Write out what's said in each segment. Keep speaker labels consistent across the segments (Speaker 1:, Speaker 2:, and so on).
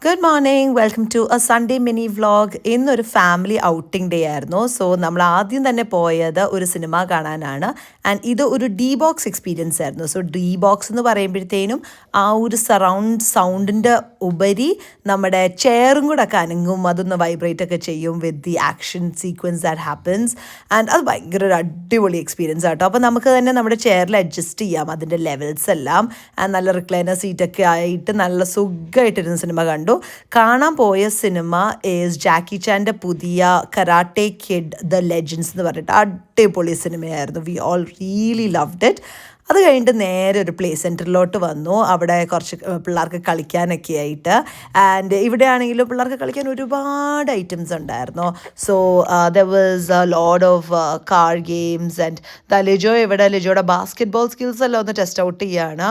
Speaker 1: Good morning welcome to a Sunday mini vlog. ഇന്നൊരു family outing day ആയിരുന്നു. So നമ്മൾ ആദ്യം തന്നെ പോയത് ഒരു സിനിമ കാണാനാണ്. ആൻഡ് ഇത് ഒരു ഡി ബോക്സ് എക്സ്പീരിയൻസ് ആയിരുന്നു. സോ ഡി ബോക്സ് എന്ന് പറയുമ്പോഴത്തേനും ആ ഒരു സറൗണ്ട് സൗണ്ടിൻ്റെ ഉപരി നമ്മുടെ ചെയറും കൂടെ ഒക്കെ അനങ്ങും, അതൊന്ന് വൈബ്രേറ്റ് ഒക്കെ ചെയ്യും with the action sequence that happens. And അത് ഭയങ്കര ഒരു അടിപൊളി എക്സ്പീരിയൻസ് ആട്ടോ. അപ്പോൾ നമുക്ക് തന്നെ നമ്മുടെ ചെയറിൽ അഡ്ജസ്റ്റ് ചെയ്യാം അതിൻ്റെ ലെവൽസ് എല്ലാം. ആൻഡ് നല്ല റിക്ലൈനർ സീറ്റൊക്കെ ആയിട്ട് നല്ല സുഖമായിട്ടിരുന്ന സിനിമ കണ്ടു. കാണാൻ പോയ സിനിമ ഈസ് ജാക്കി ചാൻ്റെ പുതിയ കരാട്ടെ കിഡ് ദ ലെജൻഡ്സ് എന്ന് പറഞ്ഞിട്ട് അടിപൊളി സിനിമയായിരുന്നു. We all really loved it. അത് കഴിഞ്ഞിട്ട് നേരെ ഒരു പ്ലേ സെൻറ്ററിലോട്ട് വന്നു. അവിടെ കുറച്ച് പിള്ളേർക്ക് കളിക്കാനൊക്കെ ആയിട്ട്. ആൻഡ് ഇവിടെ ആണെങ്കിലും പിള്ളേർക്ക് കളിക്കാൻ ഒരുപാട് ഐറ്റംസ് ഉണ്ടായിരുന്നു. So there was A load of car games. And Lijo ഇവിടെ ലിജോയുടെ ബാസ്കറ്റ് ബോൾ സ്കിൽസ് എല്ലാം ഒന്ന് ടെസ്റ്റ് ഔട്ട് ചെയ്യുകയാണ്.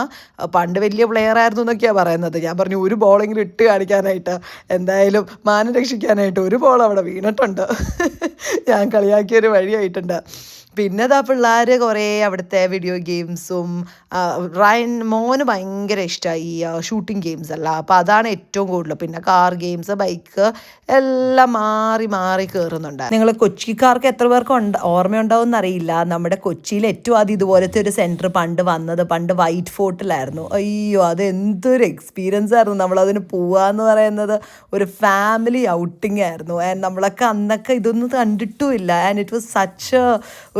Speaker 1: പണ്ട് വലിയ പ്ലെയർ ആയിരുന്നു എന്നൊക്കെയാണ് പറയുന്നത്. ഞാൻ പറഞ്ഞു ഒരു ബോളെങ്കിലും ഇട്ട് കാണിക്കാനായിട്ട്, എന്തായാലും മാനം രക്ഷിക്കാനായിട്ട് ഒരു ബോൾ അവിടെ വീണിട്ടുണ്ട്. ഞാൻ കളിയാക്കിയൊരു വഴിയായിട്ടുണ്ട്. പിന്നെ അതാ പിള്ളേർ കുറേ അവിടുത്തെ വീഡിയോ ഗെയിംസും, മോന് ഭയങ്കര ഇഷ്ടമായി ഈ ഷൂട്ടിംഗ് ഗെയിംസ് അല്ല, അപ്പോൾ അതാണ് ഏറ്റവും കൂടുതൽ. പിന്നെ കാർ ഗെയിംസ്, ബൈക്ക് എല്ലാം മാറി മാറി കയറുന്നുണ്ട്. നിങ്ങൾ കൊച്ചിക്കാർക്ക് എത്ര പേർക്ക് ഓർമ്മയുണ്ടാവും എന്നറിയില്ല. നമ്മുടെ കൊച്ചിയിൽ ഏറ്റവും ആദ്യം ഇതുപോലത്തെ ഒരു സെൻറ്റർ പണ്ട് വൈറ്റ് ഫോർട്ടിലായിരുന്നു. അയ്യോ, അത് എന്തൊരു എക്സ്പീരിയൻസ് ആയിരുന്നു. നമ്മളതിന് പോവാന്ന് പറയുന്നത് ഒരു ഫാമിലി ഔട്ടിംഗ് ആയിരുന്നു. ആൻഡ് നമ്മളൊക്കെ അന്നൊക്കെ ഇതൊന്നും കണ്ടിട്ടുമില്ല. ആൻഡ് ഇറ്റ് വാസ് സച്ച്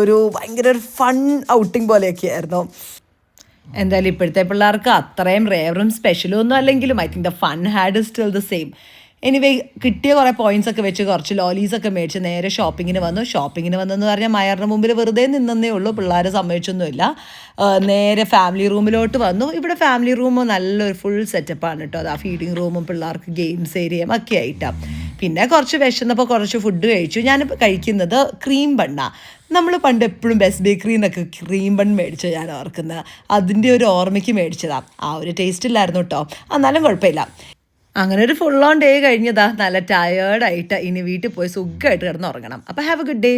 Speaker 1: ഒരു ഭയങ്കര ഒരു ഫൺ ഔട്ടിംഗ് പോലെയൊക്കെ ആയിരുന്നു. എന്തായാലും ഇപ്പോഴത്തെ പിള്ളേർക്ക് അത്രയും റേറും സ്പെഷ്യലും ഒന്നും അല്ലെങ്കിലും I think the fun had is still the same. Anyway, കിട്ടിയ കുറേ പോയിൻറ്റ്സ് ഒക്കെ വെച്ച് കുറച്ച് ലോലീസൊക്കെ മേടിച്ച് നേരെ ഷോപ്പിങ്ങിന് വന്നെന്ന് പറഞ്ഞാൽ മയറിന് മുമ്പിൽ വെറുതെ നിന്നേ ഉള്ളൂ. പിള്ളേർ സമ്മതിച്ചൊന്നുമില്ല. നേരെ ഫാമിലി റൂമിലോട്ട് വന്നു. ഇവിടെ ഫാമിലി റൂം നല്ലൊരു ഫുൾ സെറ്റപ്പാണ് കേട്ടോ. അത് ആ ഫീഡിങ് റൂമും പിള്ളേർക്ക് ഗെയിംസ് ഏരിയയും ഒക്കെ ആയിട്ടാണ്. പിന്നെ കുറച്ച് വിശന്നപ്പോൾ കുറച്ച് ഫുഡ് കഴിച്ചു. ഞാൻ കഴിക്കുന്നത് ക്രീം ബണ്ണാണ്. നമ്മൾ പണ്ട് എപ്പോഴും ബെസ്റ്റ് ബേക്കറിയിൽ നിന്നൊക്കെ ക്രീം ബൺ മേടിച്ചത് ഞാൻ ഓർക്കുന്നത്. അതിൻ്റെ ഒരു ഓർമ്മയ്ക്ക് മേടിച്ചതാണ്. ആ ഒരു ടേസ്റ്റ് ഇല്ലായിരുന്നു കേട്ടോ, എന്നാലും കുഴപ്പമില്ല. അങ്ങനെ ഒരു ഫുൾ ഓൺ ഡേ കഴിഞ്ഞതാ. നല്ല ടയേർഡായിട്ട് ഇനി വീട്ടിൽ പോയി സുഖമായിട്ട് കിടന്നുറങ്ങണം. അപ്പോൾ ഹാവ് എ ഗുഡ് ഡേ.